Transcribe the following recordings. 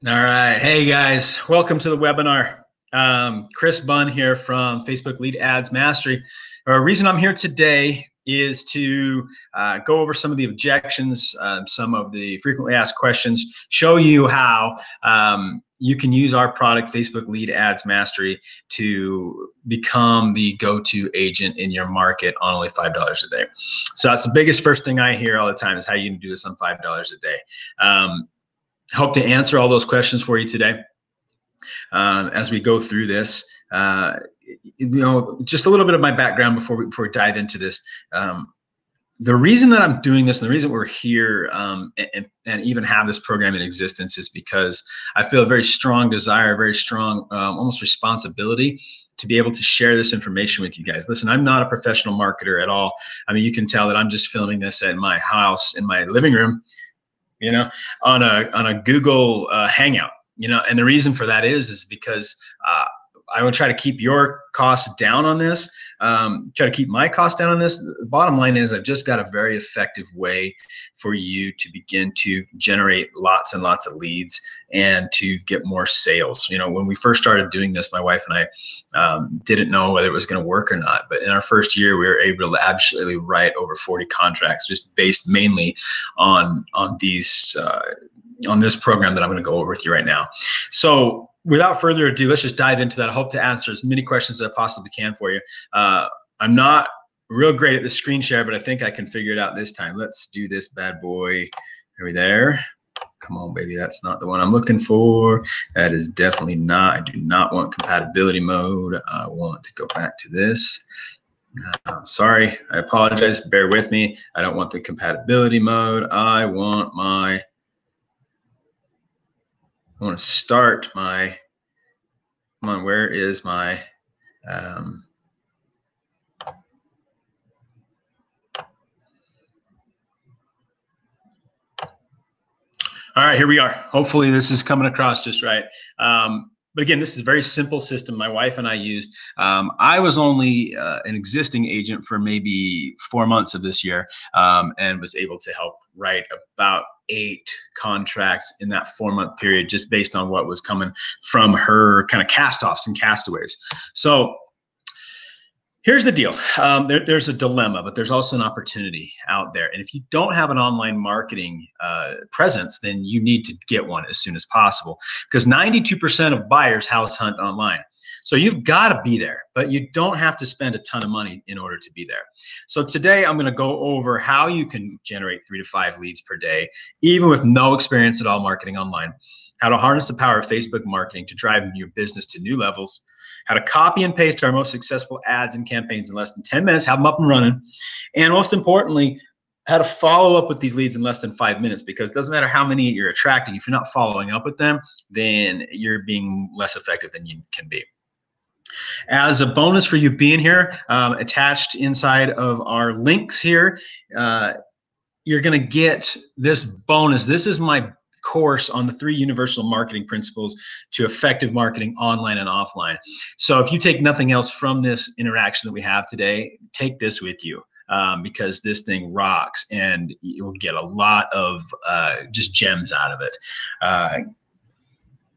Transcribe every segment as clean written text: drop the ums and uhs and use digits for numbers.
All right. Hey guys, welcome to the webinar. Chris Bunn here from Facebook Lead Ads Mastery. The reason I'm here today is to go over some of the objections, some of the frequently asked questions, show you how you can use our product, Facebook Lead Ads Mastery, to become the go-to agent in your market on only $5 a day. So that's the biggest first thing I hear all the time is how you can do this on $5 a day. Hope to answer all those questions for you today as we go through this. Just a little bit of my background before we dive into this. The reason that I'm doing this and the reason we're here and even have this program in existence is because I feel a very strong desire, a very strong almost responsibility to be able to share this information with you guys. Listen, I'm not a professional marketer at all. I mean, you can tell that I'm just filming this at my house in my living room, on a Google Hangout, and the reason for that is because I will try to keep your costs down on this, try to keep my costs down on this. The bottom line is I've just got a very effective way for you to begin to generate lots and lots of leads and to get more sales. When we first started doing this, my wife and I didn't know whether it was going to work or not. But in our first year, we were able to absolutely write over 40 contracts, just based mainly on these on this program that I'm going to go over with you right now. So without further ado, let's just dive into that. I hope to answer as many questions as I possibly can for you. I'm not real great at the screen share, but I think I can figure it out this time. Let's do this bad boy. Are we there? Come on, baby. That's not the one I'm looking for. That is definitely not. I do not want compatibility mode. I want to go back to this. Sorry. I apologize. Bear with me. I don't want the compatibility mode. I want to start my, come on, where is my, all right, here we are. Hopefully this is coming across just right. But again, this is a very simple system my wife and I used. I was only an existing agent for maybe 4 months of this year and was able to help write about 8 contracts in that 4-month period, just based on what was coming from her kind of cast-offs and castaways. So here's the deal. There's a dilemma, but there's also an opportunity out there. And if you don't have an online marketing presence, then you need to get one as soon as possible, because 92% of buyers house hunt online. So you've got to be there, but you don't have to spend a ton of money in order to be there. So today I'm going to go over how you can generate 3 to 5 leads per day, even with no experience at all marketing online, how to harness the power of Facebook marketing to drive your business to new levels, how to copy and paste our most successful ads and campaigns in less than 10 minutes, have them up and running, and most importantly, how to follow up with these leads in less than 5 minutes, because it doesn't matter how many you're attracting. If you're not following up with them, then you're being less effective than you can be. As a bonus for you being here, attached inside of our links here, you're going to get this bonus. This is my course on the 3 universal marketing principles to effective marketing online and offline. So if you take nothing else from this interaction that we have today, take this with you, because this thing rocks and you'll get a lot of just gems out of it.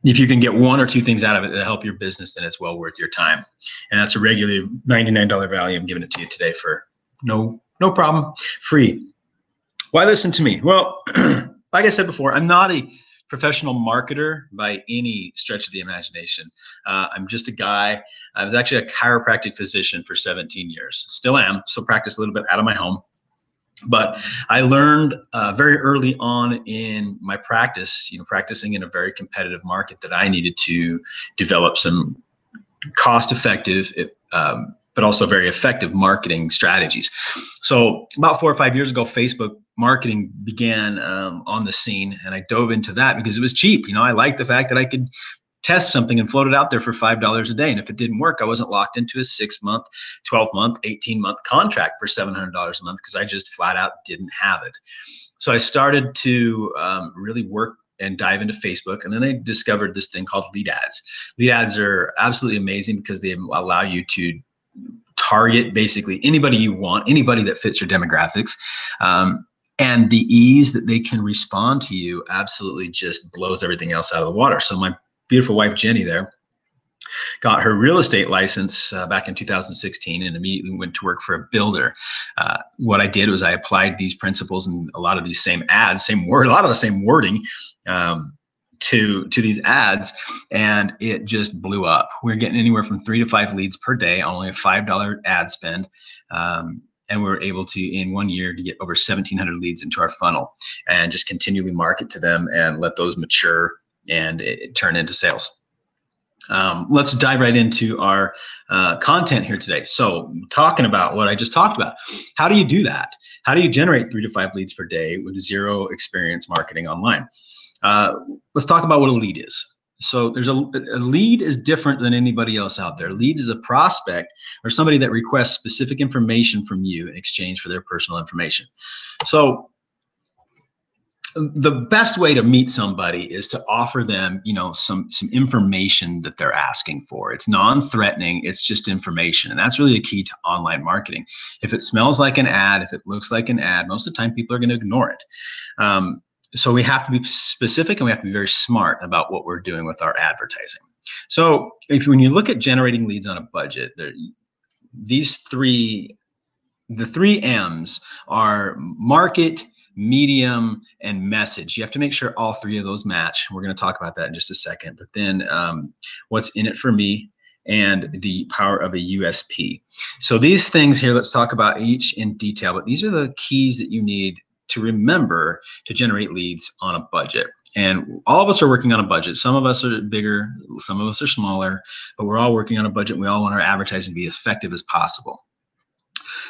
If you can get 1 or 2 things out of it that help your business, then it's well worth your time. And that's a regular $99 value. I'm giving it to you today for no problem, free. Why listen to me? Well, like I said before, I'm not a professional marketer by any stretch of the imagination. I'm just a guy. I was actually a chiropractic physician for 17 years. Still am. Still practice a little bit out of my home. But I learned very early on in my practice, practicing in a very competitive market, that I needed to develop some cost-effective, but also very effective marketing strategies. So about 4 or 5 years ago, Facebook marketing began on the scene, and I dove into that because it was cheap. I liked the fact that I could test something and float it out there for $5 a day. And if it didn't work, I wasn't locked into a 6-month, 12-month, 18-month contract for $700 a month, because I just flat out didn't have it. So I started to really work and dive into Facebook, and then they discovered this thing called lead ads. Lead ads are absolutely amazing because they allow you to target basically anybody you want, anybody that fits your demographics. And the ease that they can respond to you absolutely just blows everything else out of the water. So my beautiful wife, Jenny, there got her real estate license back in 2016 and immediately went to work for a builder. What I did was I applied these principles and a lot of these same ads, a lot of the same wording to these ads, and it just blew up. We're getting anywhere from 3 to 5 leads per day, only a $5 ad spend. And we were able to, in 1 year, to get over 1,700 leads into our funnel and just continually market to them and let those mature and it turn into sales. Let's dive right into our content here today. So talking about what I just talked about, how do you do that? How do you generate 3 to 5 leads per day with zero experience marketing online? Let's talk about what a lead is. So there's a lead is different than anybody else out there. A lead is a prospect or somebody that requests specific information from you in exchange for their personal information. So the best way to meet somebody is to offer them, some information that they're asking for. It's non-threatening, it's just information. And that's really the key to online marketing. If it smells like an ad, if it looks like an ad, most of the time people are going to ignore it. So we have to be specific and we have to be very smart about what we're doing with our advertising. So when you look at generating leads on a budget, the 3 M's are market, medium, and message. You have to make sure all 3 of those match. We're going to talk about that in just a second. But then what's in it for me and the power of a USP. So these things here, let's talk about each in detail. But these are the keys that you need to remember to generate leads on a budget. And all of us are working on a budget. Some of us are bigger, some of us are smaller, but we're all working on a budget. We all want our advertising to be as effective as possible.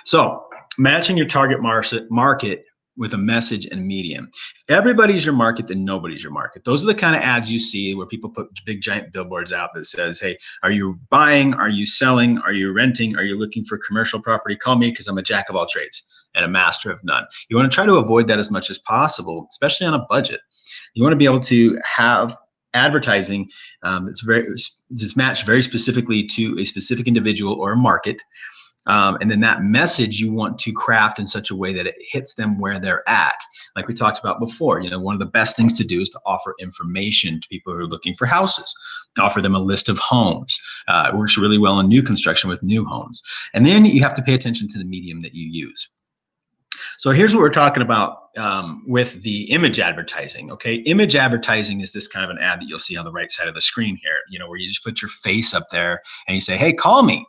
So matching your target market with a message and medium. If everybody's your market, then nobody's your market. Those are the kind of ads you see where people put big giant billboards out that says, hey, are you buying? Are you selling? Are you renting? Are you looking for commercial property? Call me because I'm a jack of all trades and a master of none. You want to try to avoid that as much as possible, especially on a budget. You want to be able to have advertising that's matched very specifically to a specific individual or a market. And then that message you want to craft in such a way that it hits them where they're at. Like we talked about before, one of the best things to do is to offer information to people who are looking for houses. Offer them a list of homes. It works really well in new construction with new homes. And then you have to pay attention to the medium that you use. So here's what we're talking about with the image advertising. Okay, image advertising is this kind of an ad that you'll see on the right side of the screen here, where you just put your face up there and you say, hey, call me.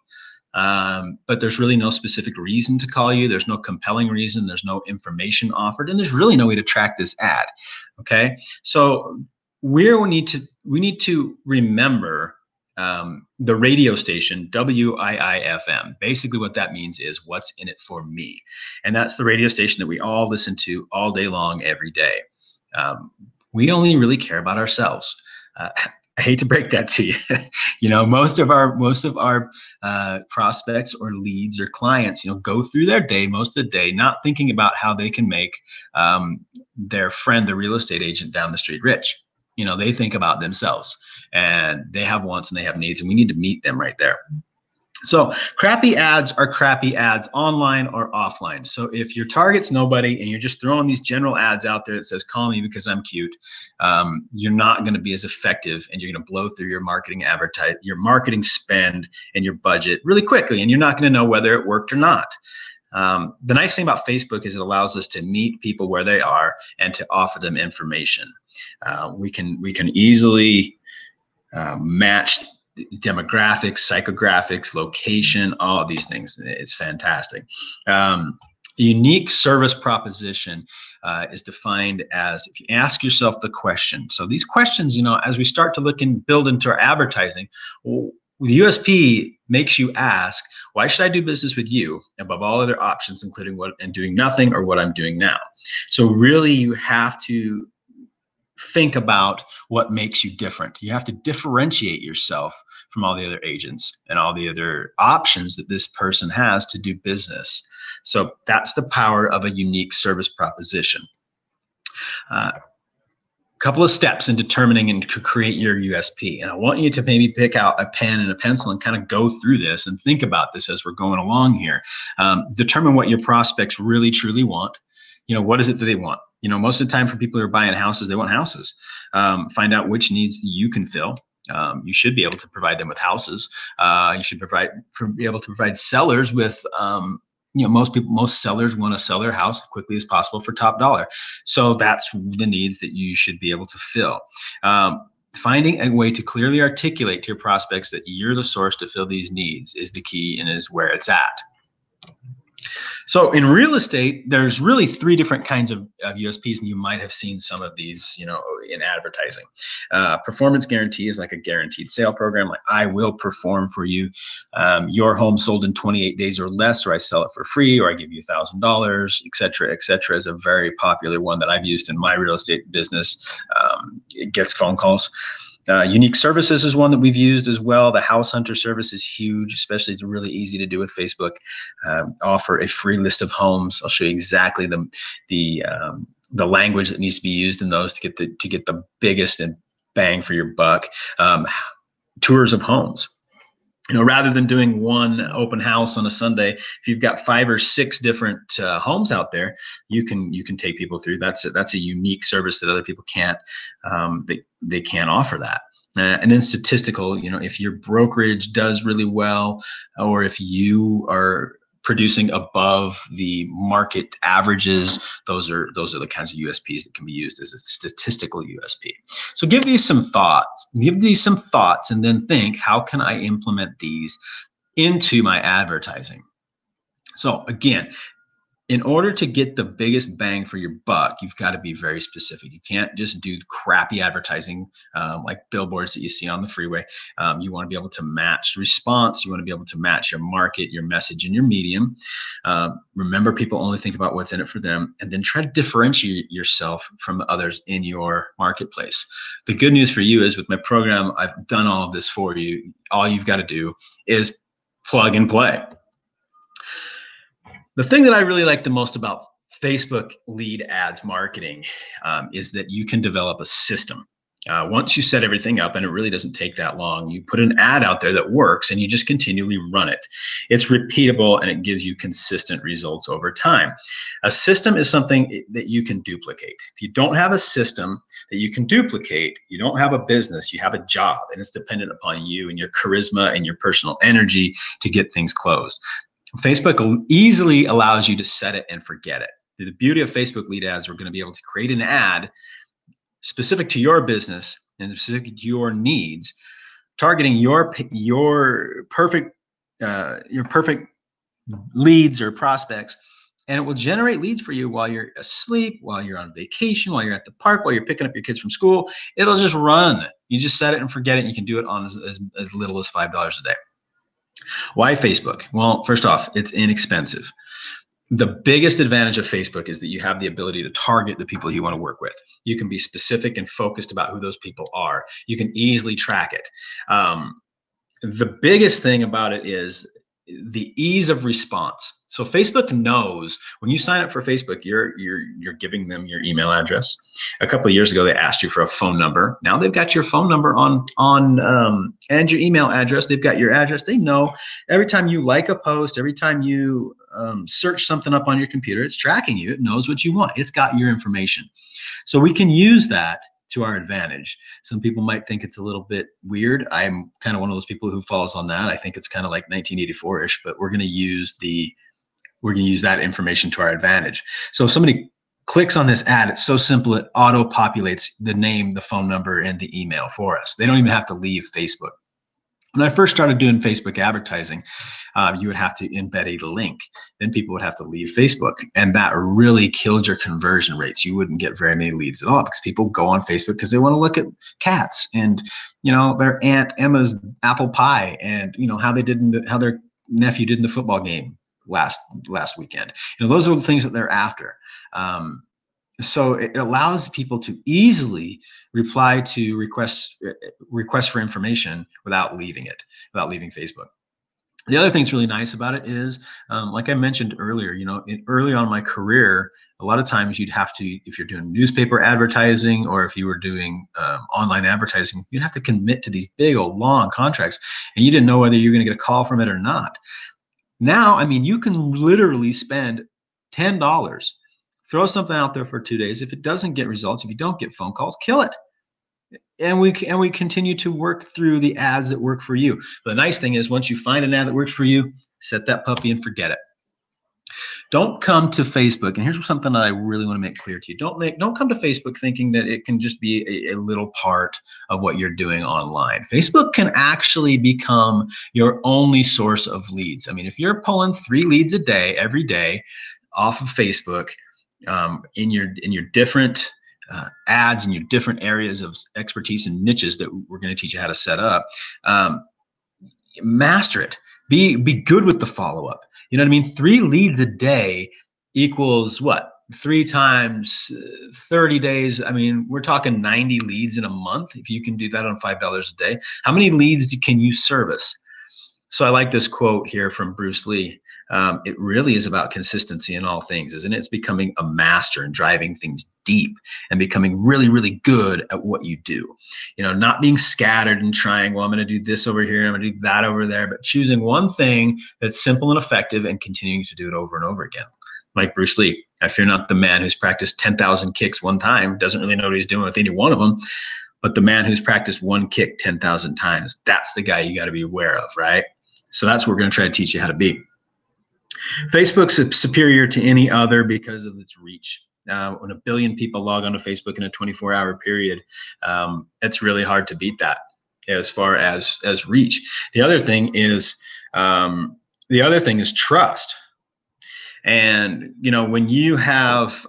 But there's really no specific reason to call you. There's no compelling reason. There's no information offered, and there's really no way to track this ad. Okay, so we need to remember the radio station WIIFM. Basically, what that means is what's in it for me, and that's the radio station that we all listen to all day long, every day. We only really care about ourselves. I hate to break that to you. Most of our prospects or leads or clients, go through their day, most of the day, not thinking about how they can make their friend, the real estate agent down the street, rich. They think about themselves, and they have wants and they have needs, and we need to meet them right there. So crappy ads are crappy ads online or offline. So if your target's nobody and you're just throwing these general ads out there that says, call me because I'm cute, you're not going to be as effective, and you're going to blow through your marketing spend and your budget really quickly, and you're not going to know whether it worked or not. The nice thing about Facebook is it allows us to meet people where they are and to offer them information. We can easily match demographics, psychographics, location, all of these things. It's fantastic. Unique service proposition is defined as, if you ask yourself the question. So these questions, as we start to look and build into our advertising, well, the USP makes you ask, why should I do business with you above all other options, including what and doing nothing or what I'm doing now? So really, you have to think about what makes you different. You have to differentiate yourself from all the other agents and all the other options that this person has to do business. So that's the power of a unique service proposition. Couple of steps in determining and to create your USP. And I want you to maybe pick out a pen and a pencil and kind of go through this and think about this as we're going along here. Determine what your prospects really truly want. what is it that they want? Most of the time for people who are buying houses, they want houses. Find out which needs you can fill. You should be able to provide them with houses. You should be able to provide sellers with, most sellers want to sell their house as quickly as possible for top dollar. So that's the needs that you should be able to fill. Finding a way to clearly articulate to your prospects that you're the source to fill these needs is the key and is where it's at. So in real estate, there's really 3 different kinds of USPs, and you might have seen some of these, in advertising. Performance guarantee is like a guaranteed sale program. Like, I will perform for you. Your home sold in 28 days or less, or I sell it for free, or I give you $1,000, et cetera, is a very popular one that I've used in my real estate business. It gets phone calls. Unique services is one that we've used as well. The House Hunter service is huge, especially it's really easy to do with Facebook. Offer a free list of homes. I'll show you exactly the language that needs to be used in those to get the biggest and bang for your buck. Tours of homes. Rather than doing one open house on a Sunday, if you've got 5 or 6 different homes out there, you can take people through. That's a unique service that other people can't. They can't offer that. And then statistical. If your brokerage does really well, or if you are producing above the market averages, those are the kinds of USPs that can be used as a statistical USP. So give these some thoughts, and then think, how can I implement these into my advertising? So again, in order to get the biggest bang for your buck, you've got to be very specific. You can't just do crappy advertising like billboards that you see on the freeway. You want to be able to match response. You want to be able to match your market, your message, and your medium. Remember, people only think about what's in it for them, and then try to differentiate yourself from others in your marketplace. The good news for you is, with my program, I've done all of this for you. All you've got to do is plug and play. The thing that I really like the most about Facebook lead ads marketing is that you can develop a system. Once you set everything up, and it really doesn't take that long, you put an ad out there that works and you just continually run it. It's repeatable and it gives you consistent results over time. A system is something that you can duplicate. If you don't have a system that you can duplicate, you don't have a business, you have a job, and it's dependent upon you and your charisma and your personal energy to get things closed. Facebook easily allows you to set it and forget it. The beauty of Facebook lead ads, we're going to be able to create an ad specific to your business and specific to your needs, targeting your perfect leads or prospects, and it will generate leads for you while you're asleep, while you're on vacation, while you're at the park, while you're picking up your kids from school. It'll just run. You just set it and forget it. And you can do it on as little as $5 a day. Why Facebook? Well, first off, it's inexpensive. The biggest advantage of Facebook is that you have the ability to target the people you want to work with. You can be specific and focused about who those people are. You can easily track it. The biggest thing about it is the ease of response. So Facebook knows when you sign up for Facebook, you're giving them your email address. A couple of years ago, they asked you for a phone number. Now they've got your phone number and your email address. They've got your address. They know every time you like a post, every time you search something up on your computer, it's tracking you. It knows what you want. It's got your information. So we can use that to our advantage. Some people might think it's a little bit weird. I'm kind of one of those people who falls on that. I think it's kind of like 1984-ish, but we're going to use that information to our advantage. So if somebody clicks on this ad, it's so simple, it auto-populates the name, the phone number, and the email for us. They don't even have to leave Facebook. When I first started doing Facebook advertising, you would have to embed a link. Then people would have to leave Facebook, and that really killed your conversion rates. You wouldn't get very many leads at all because people go on Facebook because they want to look at cats and their Aunt Emma's apple pie and how their nephew did in the football game last weekend. Those are the things that they're after. So it allows people to easily reply to requests for information without leaving Facebook. The other thing that's really nice about it is, like I mentioned earlier, early on in my career, a lot of times you'd have to, if you're doing newspaper advertising or if you were doing online advertising, you'd have to commit to these big old long contracts, and you didn't know whether you're going to get a call from it or not. Now, you can literally spend $10 Throw something out there for 2 days. If it doesn't get results, if you don't get phone calls, kill it. And we continue to work through the ads that work for you. But the nice thing is, once you find an ad that works for you, set that puppy and forget it. Don't come to Facebook, and here's something that I really want to make clear to you. Don't come to Facebook thinking that it can just be a little part of what you're doing online. Facebook can actually become your only source of leads. I mean, if you're pulling 3 leads a day, every day, off of Facebook, in your different ads and your different areas of expertise and niches that we're going to teach you how to set up, master it. Be good with the follow-up. You know what I mean? 3 leads a day equals what? 3 times 30 days. I mean, we're talking 90 leads in a month. If you can do that on $5 a day, how many leads can you service? So I like this quote here from Bruce Lee. It really is about consistency in all things, isn't it? It's becoming a master and driving things deep and becoming really, really good at what you do. You know, not being scattered and trying, well, I'm going to do this over here, I'm going to do that over there, but choosing one thing that's simple and effective and continuing to do it over and over again. Like Bruce Lee, I fear not the man who's practiced 10,000 kicks one time, doesn't really know what he's doing with any one of them, but the man who's practiced one kick 10,000 times, that's the guy you got to be aware of, right? So that's what we're going to try to teach you how to be. Facebook's superior to any other because of its reach. When 1 billion people log onto Facebook in a 24-hour period, it's really hard to beat that as far as reach. The other thing is trust. And you know, when you have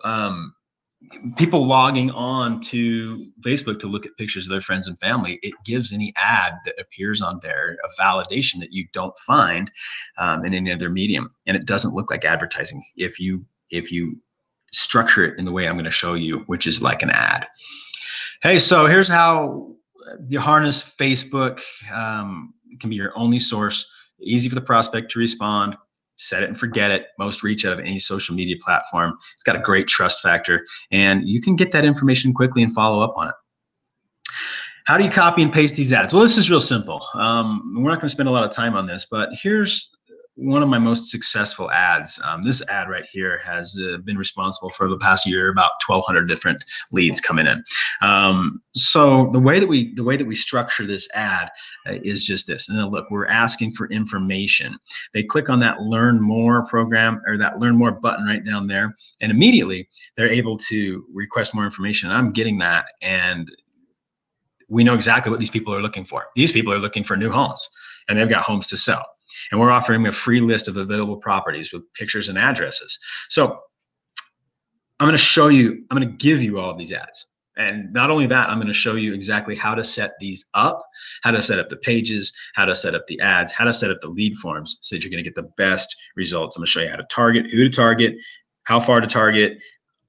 people logging on to Facebook to look at pictures of their friends and family, it gives any ad that appears on there a validation that you don't find in any other medium, and it doesn't look like advertising if you structure it in the way I'm going to show you, which is like an ad. Hey, so here's how you harness Facebook. It can be your only source. Easy for the prospect to respond. Set it and forget it. Most reach out of any social media platform. It's got a great trust factor, and you can get that information quickly and follow up on it. How do you copy and paste these ads? Well, this is real simple. We're not going to spend a lot of time on this, but here's one of my most successful ads. This ad right here has been responsible for the past year about 1,200 different leads coming in. So the way that we structure this ad is just this. And then look, we're asking for information. They click on that Learn More program, or that Learn More button right down there, and immediately they're able to request more information. And I'm getting that, and we know exactly what these people are looking for. These people are looking for new homes, and they've got homes to sell. And we're offering a free list of available properties with pictures and addresses. So I'm going to give you all of these ads. And not only that, I'm going to show you exactly how to set these up, how to set up the pages, how to set up the ads, how to set up the lead forms so that you're going to get the best results. I'm going to show you how to target, who to target, how far to target,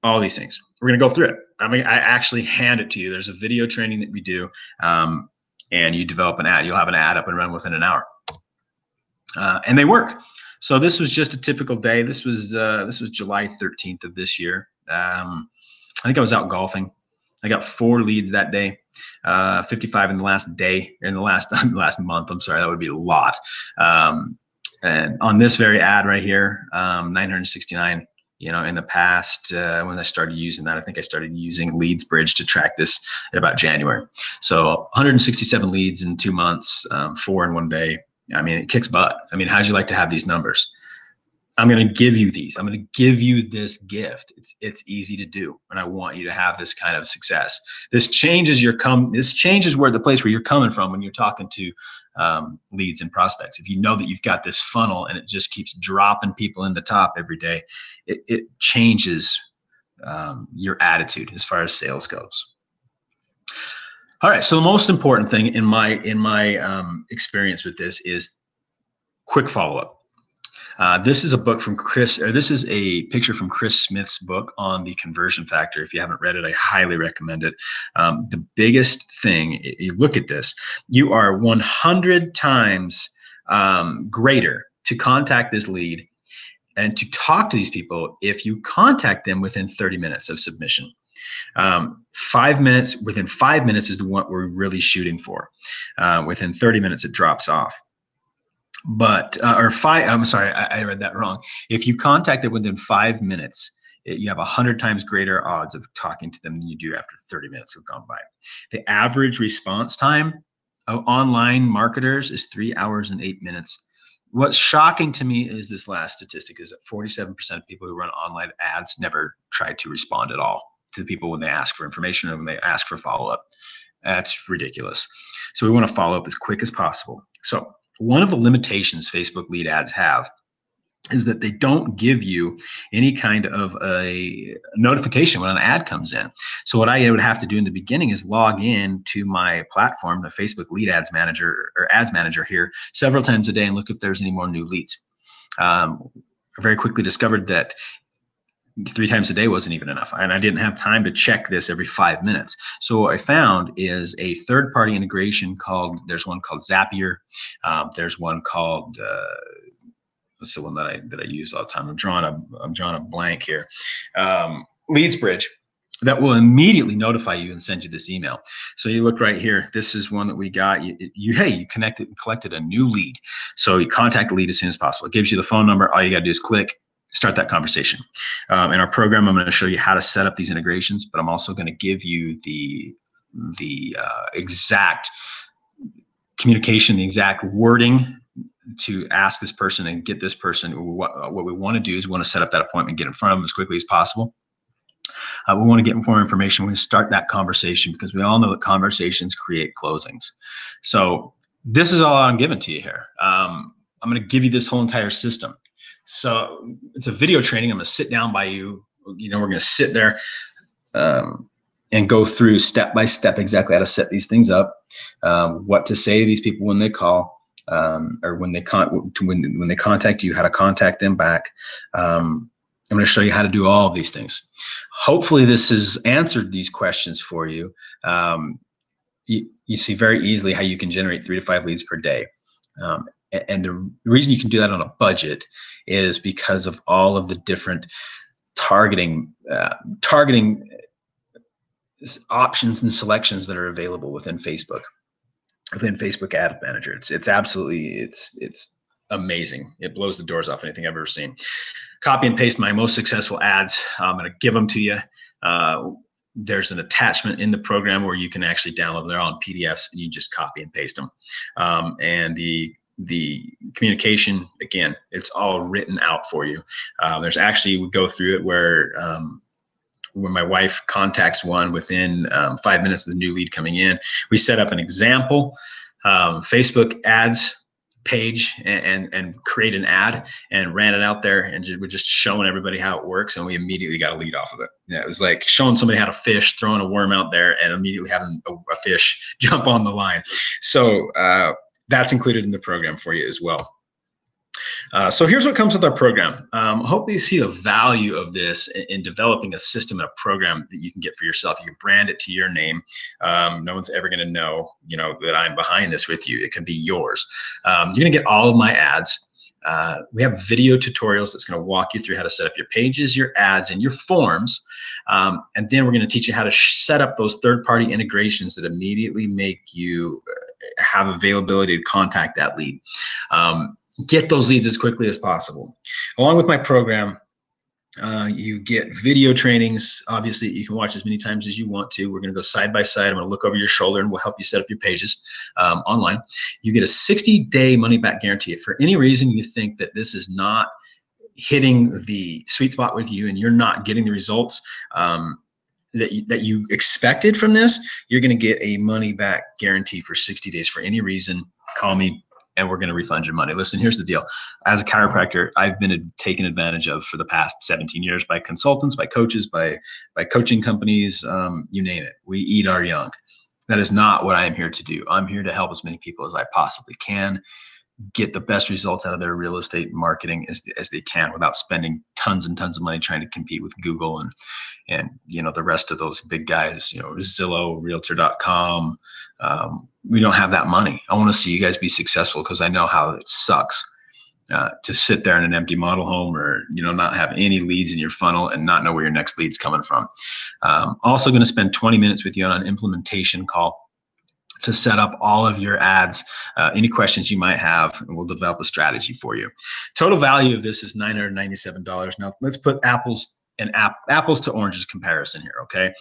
all these things. We're going to go through it. I mean, I actually hand it to you. There's a video training that we do, and you develop an ad. You'll have an ad up and run within an hour. And they work. So this was just a typical day. This was July 13th of this year. I think I was out golfing. I got 4 leads that day, 55 in the last day, in the last month. I'm sorry, that would be a lot. And on this very ad right here, 969. You know, in the past, when I started using that, I think I started using LeadsBridge to track this in about January. So 167 leads in 2 months, 4 in 1 day. I mean, it kicks butt. I mean, how'd you like to have these numbers? I'm going to give you these. I'm going to give you this gift. It's easy to do, and I want you to have this kind of success. This changes where the place where you're coming from when you're talking to leads and prospects. If you know that you've got this funnel and it just keeps dropping people in the top every day, it changes your attitude as far as sales goes. All right, so the most important thing in my experience with this is quick follow-up. This is a book from this is a picture from Chris Smith's book on the conversion factor. If you haven't read it, I highly recommend it. The biggest thing, you look at this, you are 100 times greater to contact this lead and to talk to these people if you contact them within 30 minutes of submission. 5 minutes, within 5 minutes is the one we're really shooting for. Within 30 minutes, it drops off. But I'm sorry, I read that wrong. If you contact it within 5 minutes, you have 100 times greater odds of talking to them than you do after 30 minutes have gone by. The average response time of online marketers is 3 hours and 8 minutes. What's shocking to me is this last statistic is that 47% of people who run online ads never try to respond at all to the people when they ask for information or when they ask for follow-up. That's ridiculous. So we want to follow up as quick as possible. So one of the limitations Facebook lead ads have is that they don't give you any kind of a notification when an ad comes in. So what I would have to do in the beginning is log in to my platform, the Facebook lead ads manager or ads manager here several times a day and look if there's any more new leads. I very quickly discovered that 3 times a day wasn't even enough, and I didn't have time to check this every 5 minutes. So what I found is a third-party integration called, there's one called Zapier, there's one called what's the one that I use all the time? I'm drawing a blank here. LeadsBridge, that will immediately notify you and send you this email. So you look right here. This is one that we got. You connected and collected a new lead. So you contact the lead as soon as possible. It gives you the phone number. All you got to do is click, start that conversation. In our program, I'm going to show you how to set up these integrations, but I'm also going to give you the exact communication, the exact wording to ask this person and get this person. What we want to do is we want to set up that appointment, get in front of them as quickly as possible. We want to get more information. We want to start that conversation because we all know that conversations create closings. So this is all I'm giving to you here. I'm going to give you this whole entire system. So it's a video training. I'm going to sit down by you. We're going to sit there and go through step by step exactly how to set these things up, what to say to these people when they call, or when they contact you, how to contact them back. I'm going to show you how to do all of these things. Hopefully this has answered these questions for you. You see very easily how you can generate 3 to 5 leads per day. And the reason you can do that on a budget is because of all of the different targeting options and selections that are available within Facebook Ad Manager. It's absolutely, it's amazing. It blows the doors off anything I've ever seen. Copy and paste my most successful ads. I'm going to give them to you. There's an attachment in the program where you can actually download them. They're all in PDFs and you just copy and paste them. And the communication, again, it's all written out for you. There's actually, we go through it where when my wife contacts one within 5 minutes of the new lead coming in, we set up an example Facebook ads page and create an ad and ran it out there, and we're just showing everybody how it works, and we immediately got a lead off of it. Yeah, it was like showing somebody how to fish, throwing a worm out there, and immediately having a fish jump on the line. So that's included in the program for you as well. So here's what comes with our program. Hope you see the value of this in developing a system and a program that you can get for yourself. You can brand it to your name. No one's ever going to know, that I'm behind this with you. It can be yours. You're going to get all of my ads. We have video tutorials that's going to walk you through how to set up your pages, your ads, and your forms. And then we're going to teach you how to set up those third-party integrations that immediately make you have availability to contact that lead. Get those leads as quickly as possible. Along with my program, you get video trainings. Obviously, you can watch as many times as you want to. We're going to go side by side. I'm going to look over your shoulder and we'll help you set up your pages online. You get a 60-day money-back guarantee. If for any reason you think that this is not hitting the sweet spot with you and you're not getting the results that you expected from this, you're going to get a money-back guarantee for 60 days. For any reason, call me and we're going to refund your money. Listen, here's the deal. As a chiropractor, I've been taken advantage of for the past 17 years by consultants, by coaches, by coaching companies, you name it. We eat our young. That is not what I am here to do. I'm here to help as many people as I possibly can get the best results out of their real estate marketing as they can without spending tons and tons of money trying to compete with Google and the rest of those big guys, Zillow, Realtor.com. We don't have that money. I want to see you guys be successful because I know how it sucks to sit there in an empty model home or not have any leads in your funnel and not know where your next lead's coming from. Also going to spend 20 minutes with you on an implementation call to set up all of your ads, any questions you might have, and we'll develop a strategy for you. Total value of this is $997. Now let's put apples an apples to oranges comparison here, okay?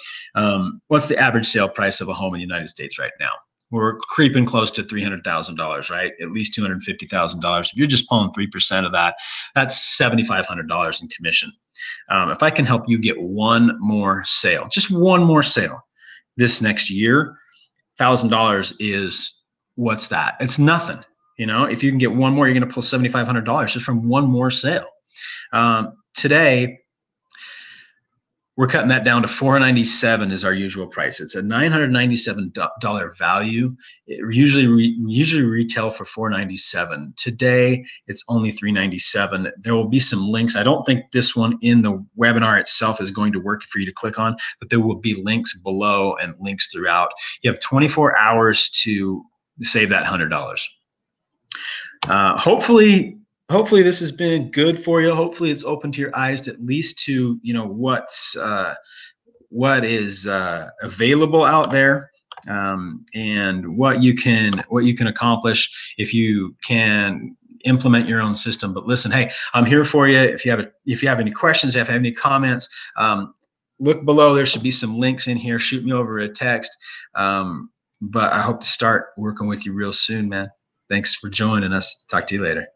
What's the average sale price of a home in the United States right now? We're creeping close to $300,000, right? At least $250,000. If you're just pulling 3% of that, that's $7,500 in commission. If I can help you get one more sale, just one more sale this next year, $1,000 is, what's that? It's nothing. You know, if you can get one more, you're going to pull $7,500 just from one more sale. Today, we're cutting that down to $497 is our usual price. It's a $997 value. It usually retail for $497. Today, it's only $397. There will be some links. I don't think this one in the webinar itself is going to work for you to click on, but there will be links below and links throughout. You have 24 hours to save that $100. Hopefully this has been good for you. Hopefully it's opened your eyes at least to, you know, what is available out there, and what you can accomplish if you can implement your own system. But listen, hey, I'm here for you. If you have any questions, if you have any comments, look below. There should be some links in here. Shoot me over a text. But I hope to start working with you real soon, man. Thanks for joining us. Talk to you later.